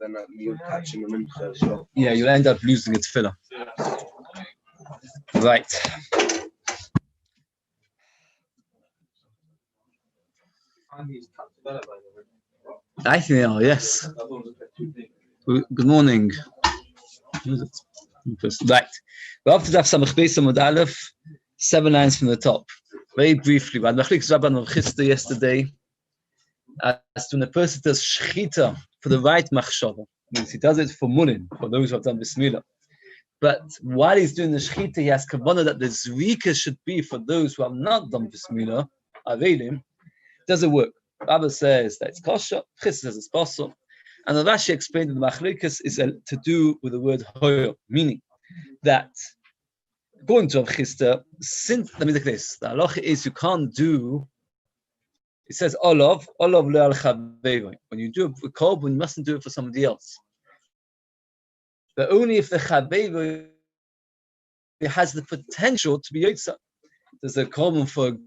then you're catching them in as well. Yeah, you'll end up losing its filler. Right. I think they are, yes. Good morning. Right. We're up to Daf Samach Beis Amud Aleph, 7 lines from the top. Very briefly, we had Machlokes Rabbi and Chisda yesterday as to when a person does shchita for the right machshava. Means he does it for mulin, for those who have done bismillah. But while he's doing the shchita, he has kavanah that the zrika should be for those who have not done bismillah, avelim. Does it work? Rabbi says that it's kosher, Chisda says it's possible. And Rashi explained that the Machlokes is to do with the word hoyo, meaning that according to Rav Chisda, since let me take this, the halacha is you can't do. It says olav le'al chaveiro. When you do it for korban, you mustn't do it for somebody else. But only if the chaveiro has the potential to be yotza. There's a korban for a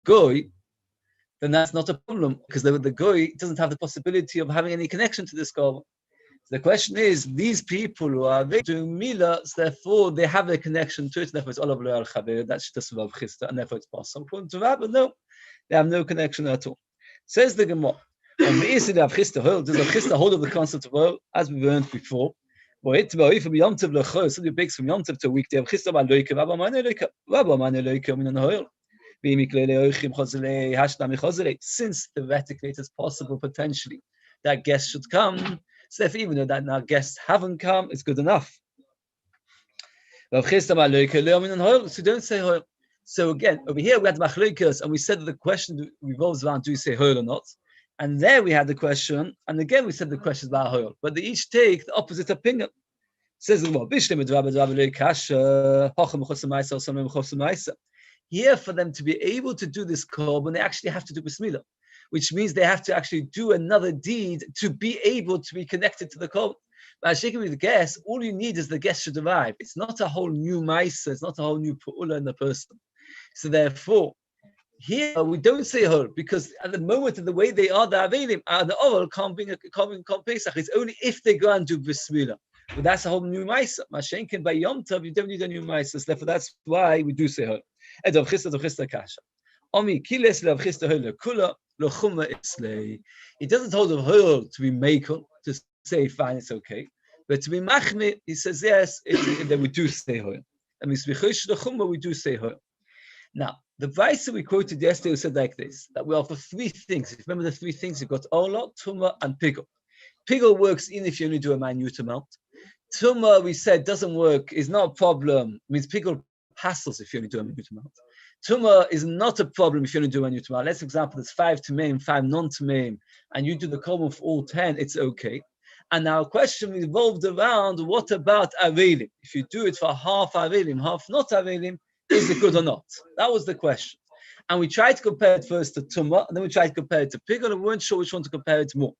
goy, then that's not a problem because the goy doesn't have the possibility of having any connection to this korban. So the question is, these people who are doing milah, so therefore they have a connection to it, therefore it's olav le'al chaveiro, that's just Rav Chisda, and therefore it's possible. According to Rabbi, no, they have no connection at all. Says the Gemara, on the issue of Rav Chisda, does Rav Chisda hold of the concept of oil, as we learned before? Somebody bakes from Yom Tov to a weekday. Rav Chisda ba loike, Rabbi mane loike, min an oil. Since theoretically it is possible potentially that guests should come, so if even though that now guests haven't come, it's good enough. So don't say hoil. So again, over here we had machlokes, and we said that the question revolves around do you say hoil or not? And there we had the question, and again we said the question is about hoil. But they each take the opposite opinion. Says the Gemara, here for them to be able to do this korban, they actually have to do bismillah, which means they have to actually do another deed to be able to be connected to the korban. By shaking with the guest, all you need is the guest should arrive. It's not a whole new ma'isa, it's not a whole new pu'ula in the person. So therefore, here we don't say hol because at the moment of the way they are, the avelim, the oval can't bring Pesach. It's only if they go and do bismillah. But that's a whole new ma'isa. Mashenkin by Yom Tov, you don't need a new ma'isa. So therefore, that's why we do say hol. It doesn't hold of hurl to be makel, to say fine, it's okay. But to be machmir, he says yes, then we do say hurl. That means we do say hurl. Now, the Beis that we quoted yesterday said like this, that we offer three things. If you remember the three things, you've got olah, tumah, and pigel. Pigel works even if you only do a minute amount. Tumah, we said, doesn't work, is not a problem. It means pigel passes if you only do a minute amount. Tumah is not a problem if you only do a minute amount. Let's example, there's 5 tumeim, 5 non-tumeim, and you do the korban for all 10, it's okay. And our question revolved around, what about avelim? If you do it for half avelim, half not avelim, is it good or not? That was the question. And we tried to compare it first to tumah, and then we tried to compare it to pigel, and we weren't sure which one to compare it to more.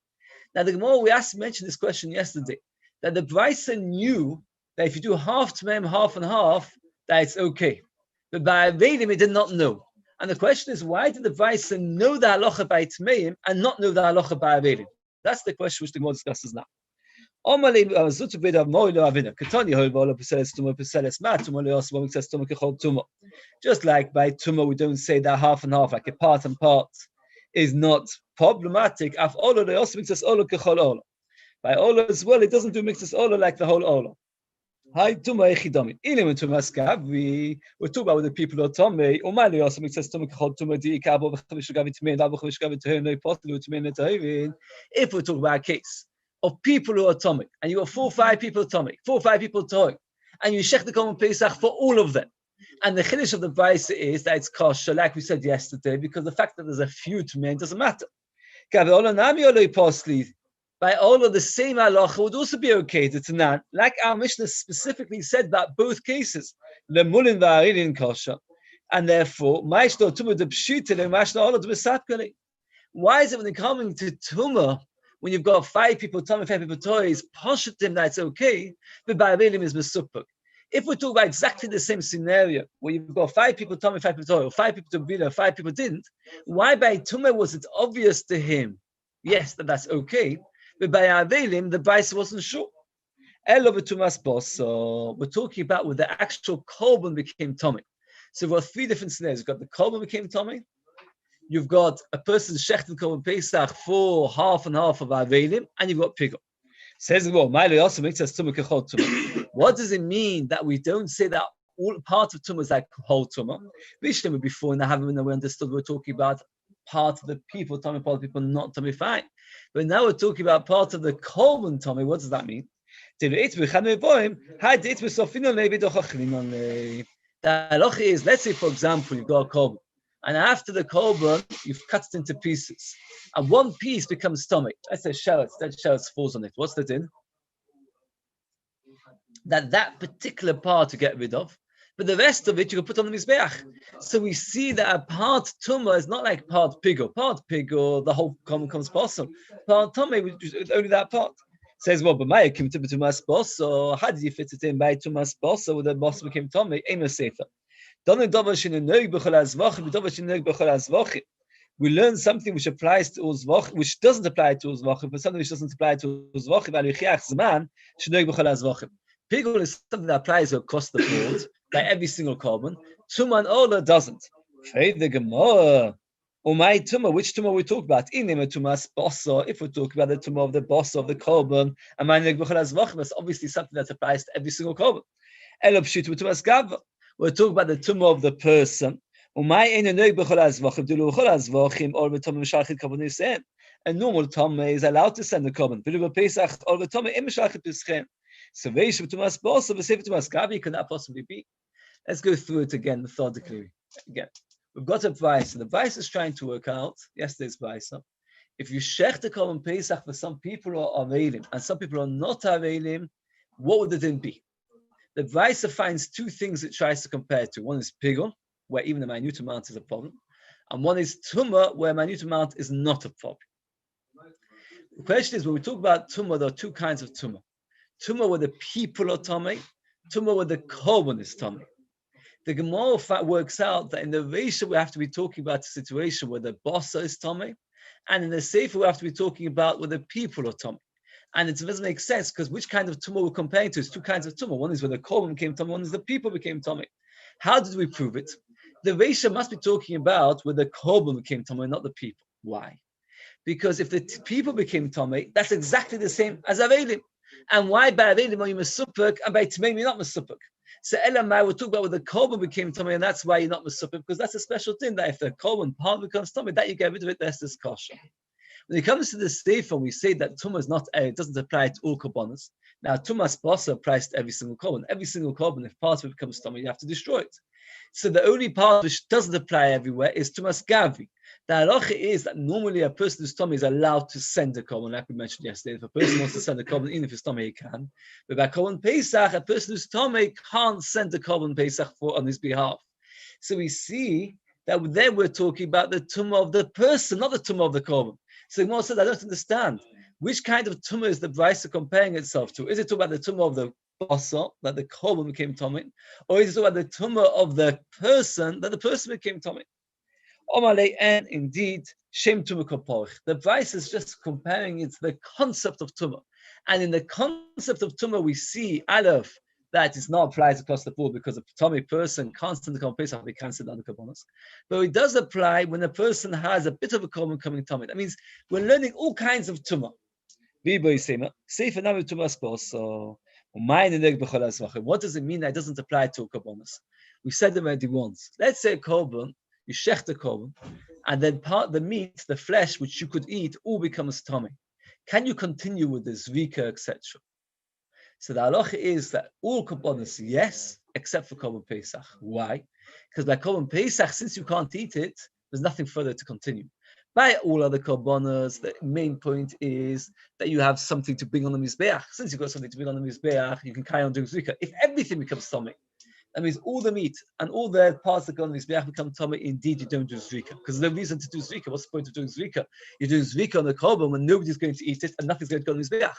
Now, the Gemara, we mentioned this question yesterday, that the Beis knew that if you do half tumeim, half and half, that it's okay. But by avelim, he did not know. And the question is, why did the Beis know the halacha by tumeim and not know the halacha by avelim? That's the question which the Gemara discusses now. Just like by tumah, we don't say that half and half, like a part and part, is not problematic. By olah as well, it doesn't do mixes olah like the whole olah. Hi, tumah echidami. Ilim tumah skav. We're talking about the people who are tumah. Umali also makes us tumah kachol tumah di ikabo v'chavishagavi tmein davo chavishagavi tehim no possible tmein netahivin. If we talk about a case of people who are tumah, and you have 4 or 5 people tumah, 4 or 5 people toy, and you shech the korban Pesach for all of them, and the chiddush of the Beis is that it's kosher, like we said yesterday, because the fact that there's a few tmein doesn't matter. By all of the same halacha would also be okay to Tanan, like our Mishnah specifically said about both cases, lemulin va'arilin kosher, and therefore, why is it when they're coming to tumah, when you've got 5 people tumah, 5 people toys, poshetim that's okay, but by avelim is mesupuk. If we talk about exactly the same scenario, where you've got 5 people tumah, 5 people toy, or 5 people to bina, 5 people didn't, why by tumah was it obvious to him yes, that's okay. But by Avelim, the Beis wasn't sure. So we're talking about where the actual Korban became Tommy. So we've got three different scenarios. You've got the Korban became Tommy. You've got a person shechted Korban Pesach for half and half of Avelim, and you've got Pigel. Says well, also makes us Tumah. What does it mean that we don't say that all part of Tumah is like whole Tumah? Bishlam before in the Havim, we understood we're talking about part of the people, Tommy, part of the people not Tommy, fine. But now we're talking about part of the Korban Tommy. What does that mean? The halacha is, let's say, for example, you've got a korban, and after the korban, you've cut it into pieces, and one piece becomes stomach. Let's say shallots, that shallots falls on it. What's that in? That particular part to get rid of, but the rest of it you can put on the mizbeach. So we see that a part tumah is not like part pigul. Part pigul, the whole korban comes possible. Part tumah, only that part. Says, well, but Maya came to Tumas Boss, so how did you fit it in by Tumas Boss, so the boss became Tommy? We learn something which applies to Uzvach, which doesn't apply to Uzvach, but something which doesn't apply to Uzvach. Pigul is something that applies across the board by every single korban. Tuman Ola doesn't. The Gemara. My tumah, which tumah we talk about? If we talk about the tumah of the boss of the korban, that's obviously something that applies to every single korban. We're talking about the tumah of the person. A normal tumah is allowed to send the korban. So could that possibly be? Let's go through it again methodically. Again. We've got a Beis, and the Beis is trying to work out, yesterday's Beis, if you shech the Korban Pesach for some people who are Avelim, and some people are not Avelim, what would the din be? The Beis finds two things it tries to compare to. One is Pigul, where even the minute amount is a problem, and one is Tumah, where minute amount is not a problem. The question is, when we talk about Tumah, there are two kinds of Tumah. Tumah where the people are Tomei, Tumah where the Korban is Tomei. The Gemara works out that in the Reisha we have to be talking about a situation where the bossa is Tomei, and in the Sefer we have to be talking about where the people are Tomei. And it doesn't make sense because which kind of tumah we're comparing to is two kinds of tumah. One is where the korban became Tomei, one is the people became Tomei. How did we prove it? The Reisha must be talking about where the korban became Tomei, not the people. Why? Because if the people became Tomei, that's exactly the same as Avelim. And why by Avelim are you Mesupuk and by Tmeim you're not Mesupuk? So Elamai, we're talking about where the korban became Tomei, and that's why you're not Mesupuk, because that's a special thing that if the korban part becomes Tomei, that you get rid of it, that's this kosher. When it comes to the Sefer, we say that Tumah is not, it doesn't apply to all korbanos. Now, Tumah's bossa applies to every single korban. Every single korban, if part of it becomes Tomei, you have to destroy it. So the only part which doesn't apply everywhere is Tumah's Gavi. The halacha is that normally a person who's Tomei is allowed to send a korban, like we mentioned yesterday. If a person wants to send a korban, even if it's Tomei, he can. But by korban Pesach, a person who's Tomei can't send a korban Pesach on his behalf. So we see that there we're talking about the tumah of the person, not the tumah of the korban. So the Gemara said, I don't understand. Which kind of tumah is the Beis comparing itself to? Is it talking about the tumah of the bossa, that the korban became Tomei? Or is it talking about the tumah of the person, that the person became Tomei? And indeed, Shem Tumah Kaporich. The Beis is just comparing it to the concept of Tumah. And in the concept of Tumah, we see Aleph, that is not applied across the board because a Tomei person can't send the Korban Pesach, they can't send other Korbanos. But it does apply when a person has a bit of a Korban coming Tomei. That means we're learning all kinds of Tumah. What does it mean that it doesn't apply to Korbanos? We said them already once. Let's say a Korban, you shech the korban, and then part the meat, the flesh which you could eat, all becomes Tomei. Can you continue with the zvika, etc.? So the halacha is that all korbanos, yes, except for korban Pesach. Why? Because by korban Pesach, since you can't eat it, there's nothing further to continue. By all other korbanos, the main point is that you have something to bring on the mizbeach. Since you've got something to bring on the mizbeach, you can carry on doing zvika. If everything becomes Tomei, that means all the meat and all the parts that go on the mizbeach become Tomei. Indeed, you don't do zrika because there's no reason to do zrika. What's the point of doing zrika? You're doing zrika on the korban when nobody's going to eat it and nothing's going to go on the mizbeach.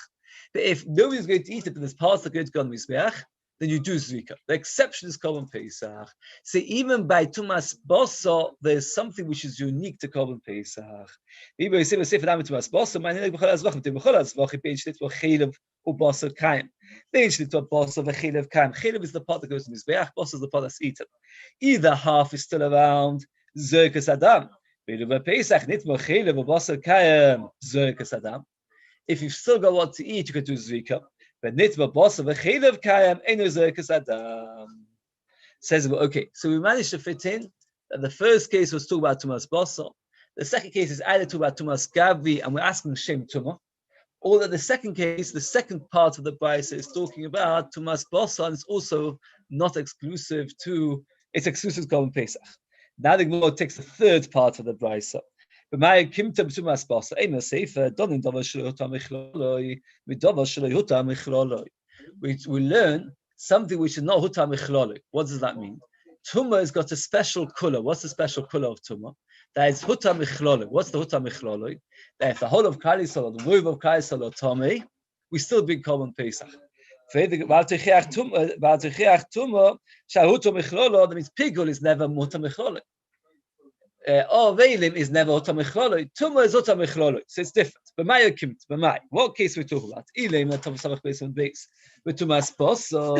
But if nobody's going to eat it and there's parts that are going to go on the mizbeach, then you do Zvika. The exception is Korban Pesach. So even by Tumas Boso, there's something which is unique to Korban Pesach. People say, Tumas Boso, my name is Bechol Azvach, Beis for Chilev or Boso Kaim. Beis for Boso, Chilev Kaim. Chilev is the part that goes to Mizbeach, Boso is the part that's eaten. Either half is still around, Zerkas Adam. Pesach, Nitmo Chilev or Boso Kaim, Zerkas Adam. If you've still got what to eat, you can do Zvika. But Nitva Bosa v'chilev kayam eno zerkas adam. Says, okay, so we managed to fit in that the first case was talking about Tumas Bosa. The second case is either talking about Tumas Gavi, and we're asking Shem Tuma. Or that the second case, the second part of the Beis is talking about Tumas Bosa, and it's also not exclusive to, it's exclusive to Korban Pesach. Now the Gemara takes the third part of the Beis. We learn something which is not huta michloloi. What does that mean? Tumah has got a special color. What's the special color of tumah? That is huta michloloi. What's the huta michloloi? That if the whole of Klal Yisrael, the move of Klal Yisrael, tumah, we still bring Korban Pesach. That means pigul is never muta michloloi. Veilim is never Ota Mechloloi. Tumah is Ota Mechloloi. So it's different. B'mai Kimt, B'mai. What case we talk about? Ilim, Tav Samach Beis on Beis. With Tumas Boso,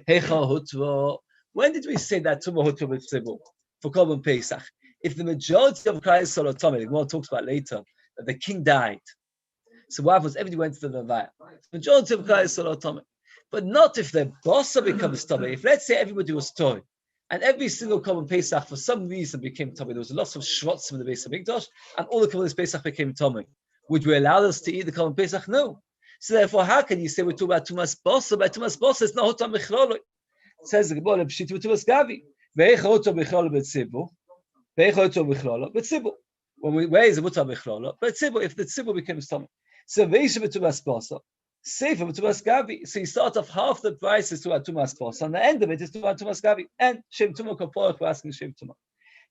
Hecha Hutvo. When did we say that Tumah Hutvo with Tzibur? For Korban Pesach. If the majority of Klal Yisrael are Tomei, the Gemara talks about later, that the king died. So what happens? Everybody went to the Levaya. The majority of Klal Yisrael are Tomei. But not if the Boso becomes Tomei. If let's say everybody was Tomei, and every single Korban Pesach, for some reason, became Tomei. There was lots of Shvotzim in the Beis HaMikdash, and all the Korban Pesach became Tomei. Would we allow us to eat the Korban Pesach? No. So therefore, how can you say we're talking about Tumas Bosa? By Tumas Bosa, it's not Hotam Mechloloi. It says the Gemara, Pshiti Tumas Gavi. Ve'echa Hotam Mechloloi b'tzibur. Ve'echa Hotam Mechloloi b'tzibur. Where is the Hotam Mechloloi? B'tzibur, if the tzibur becomes Tomei. So Ve'echa Tumas Bosa. Sefer Tumas Gavi. So you start off half the price is to Tumas Bosa, and the end of it is to Tumas Gavi. And Shem Tumah Kaporach, we're asking Shem Tumah.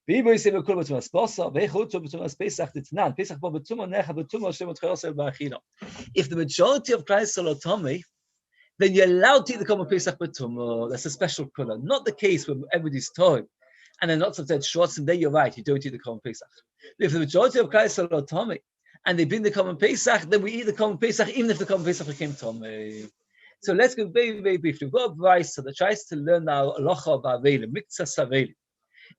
People say we're calling Tumas Bosa. Ve'chutu Tumas Pesach Titnan. Pesach Bo B'Tumah Necha B'Tumah Shem Otchayosel Ba'achila. If the majority of Christ are Tomei, then you're allowed to eat the Korban Pesach B'Tumah. That's a special color. Not the case when everybody's toy, and then lots of that shorts. And there you're right. You don't eat the Korban Pesach. But if the majority of Christ are Tomei, and they bring the Korban Pesach, then we eat the Korban Pesach, even if the Korban Pesach became Tomei. So let's go very, very briefly. We've got a Beis that tries to learn our halacha of Avelim, Miktsas Avelim.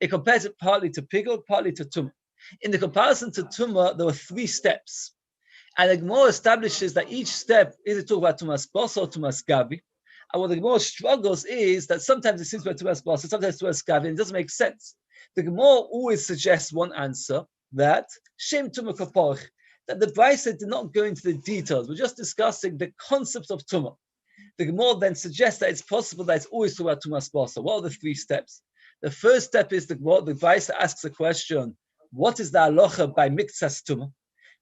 It compares it partly to Pigul, partly to Tumah. In the comparison to Tumah, there were 3 steps. And the Gemara establishes that each step is to talk about Tumas Bosa or Tumas Gavi. And what the Gemara struggles is that sometimes it seems to be Tumas Bosa, sometimes Tumas Gavi, and it doesn't make sense. The Gemara always suggests one answer, that Shem Tumah Kaporach, that the Beis did not go into the details. We're just discussing the concept of Tumah. The Gemara then suggests that it's possible that it's always talking about Tumas Bosa. What are the 3 steps? The first step is the Beis asks a question, what is the halacha by Miktsas Tumah?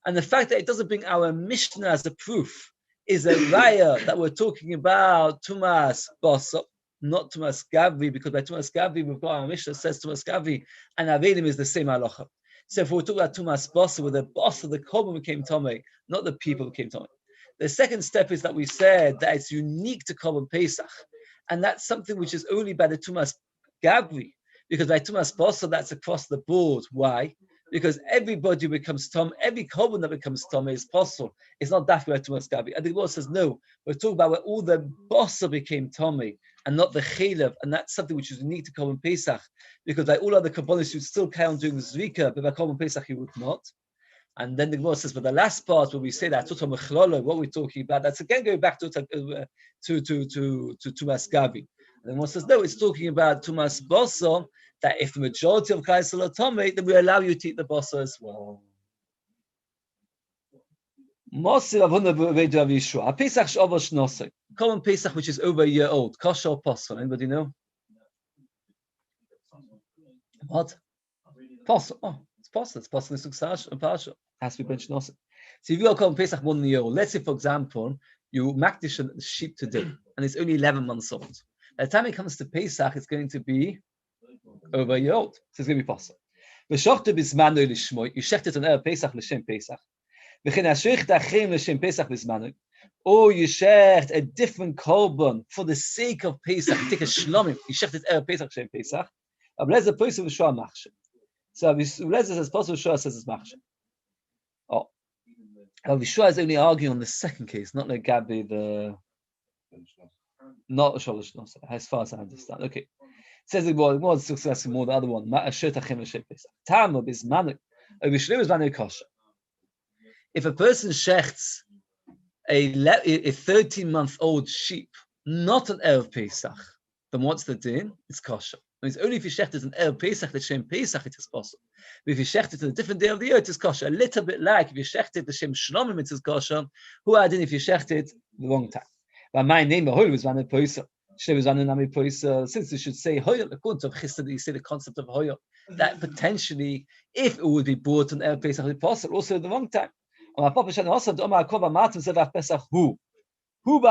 And the fact that it doesn't bring our Mishnah as a proof is a raya that we're talking about Tumas Bosa, not Tumas Gavi, because by Tumas Gavi, we've got our Mishnah says Tumas Gavi, and Avelim is the same halacha. So if we're talking about Tumas Bosa, where the boss of the Korban became Tomei, not the people became Tomei. The second step is that we said that it's unique to Korban Pesach, and that's something which is only by the Tumas Gavi, because by Tumas Bosa, that's across the board. Why? Because everybody becomes Tomei, every Korban that becomes Tomei is possible. It's not that way by Tumas Gavi. And the Gemara says, no, we're talking about where all the Bosa became Tomei, and not the Chelev, and that's something which is unique to Korban Pesach, because like all other Korbanos, you still carry on doing Zvika, but by Korban Pesach you would not. And then the Gemara says, but the last part where we say that what we're talking about, that's again going back to Tumas Gavi. And the Gemara says, no, it's talking about Tumas Bosa, that if the majority of Klal Yisrael are Tomei, then we allow you to eat the Bosa as well. Korban Pesach, which is over a year old. Kosher or Posel? Anybody know? What? Posel. Oh, it's Posel. It's Posel in Suksash and Pasha. Has to be mentioned also. So if you got Korban Pesach 1 year old, let's say, for example, you makdish a sheep today, and it's only 11 months old. By the time it comes to Pesach, it's going to be over a year old. So it's going to be Posel. You shecht it on Pesach l'shem Pesach. And Or you shecht a different korban for the sake of Pesach. You take a shlomim. You shecht it erev Pesach shem Pesach. Ablez the person v'shua machshem. So Ablez says possible. Shua says it's machshem. Oh, Yisroel is only arguing on the second case, not like Gabi the. Not Sholosh Nosa, as far as I understand. Okay. It says it more successful more the other one. If a person shechts a 13-month-old sheep, not an Erev Pesach, then what's the din? It's kosher. It's only if you shecht it an Erev Pesach, the Shem Pesach, it is possible. But if you shecht it on a different day of the year, it is kosher. A little bit like if you shecht it the Shem Shlomim, it is kosher. Who had in if you shecht it the wrong time? But my name was Van Pesach. Since you should say Hoyel, according to Chista, you say the concept of Hoyel, that potentially, if it would be brought on Erev Pesach, it possible also at the wrong time. Who ba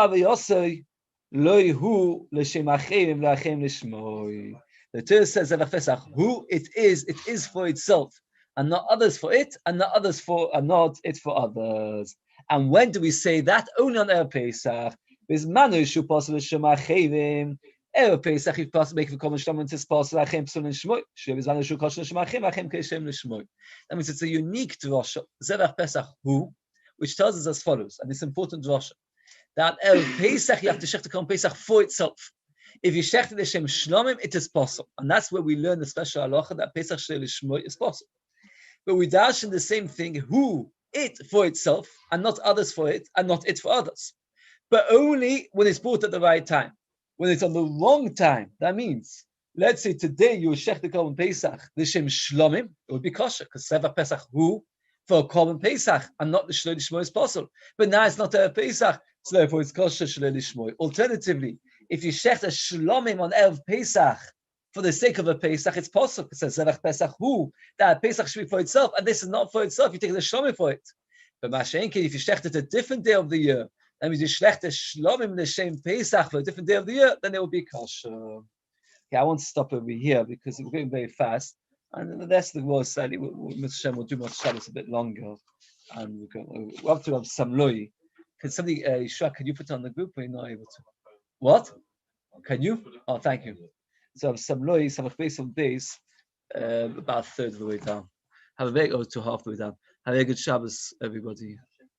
v'yosei loy hu l'shem achim v'lachem l'shmoi. The Torah says Zevach Pesach, who it is for itself, and not others for it, and not it for others. And when do we say that? Only on Erev Pesach. With Manu shu possible l'shem achim. Erev Pesach, if possible, make the common shlomo to possible achim psul l'shmoi. Shev Manu shu kosher l'shem achim k'shem l'shmoi. That means it's a unique drasha, Zevach Pesach who, which tells us as follows, and it's important drasha, that Erev Pesach you have to shecht the common Pesach for itself. If you shecht the Shem Shlomim, it is possible, and that's where we learn the special halacha that Pesach shel l'shmoi is possible. But we dash in the same thing, who it for itself, and not others for it, and not it for others. But only when it's brought at the right time. When it's on the wrong time, that means, let's say today you shech the Korban Pesach, the Shem Shlomim, it would be kosher, because Seva Pesach who for a Korban Pesach, and not the Shloi Lishmoi is possible. But now it's not a Pesach, so therefore it's kosher Shloi Lishmoi. Alternatively, if you shech a Shlomim on Erev Pesach, for the sake of a Pesach, it's possible. It says Zevach Pesach who, that Pesach should be for itself, and this is not for itself, you take the Shlomim for it. But Mashenki, if you shech it a different day of the year, that means you shlecht a Shlomim l'shem Pesach for a different day of the year, then it will be kosher. Okay, I won't stop over here because we're going very fast, and the rest of the world slightly, Mr. Shem will do more shadows a bit longer, and we'll have to have some loy. Can somebody, Yishra, can you put it on the group, or you're not able to? What? Can you? Oh, thank you. So some loy, some days, about a third of the way down. Have a very, or to half the way down. Have a good Shabbos, everybody.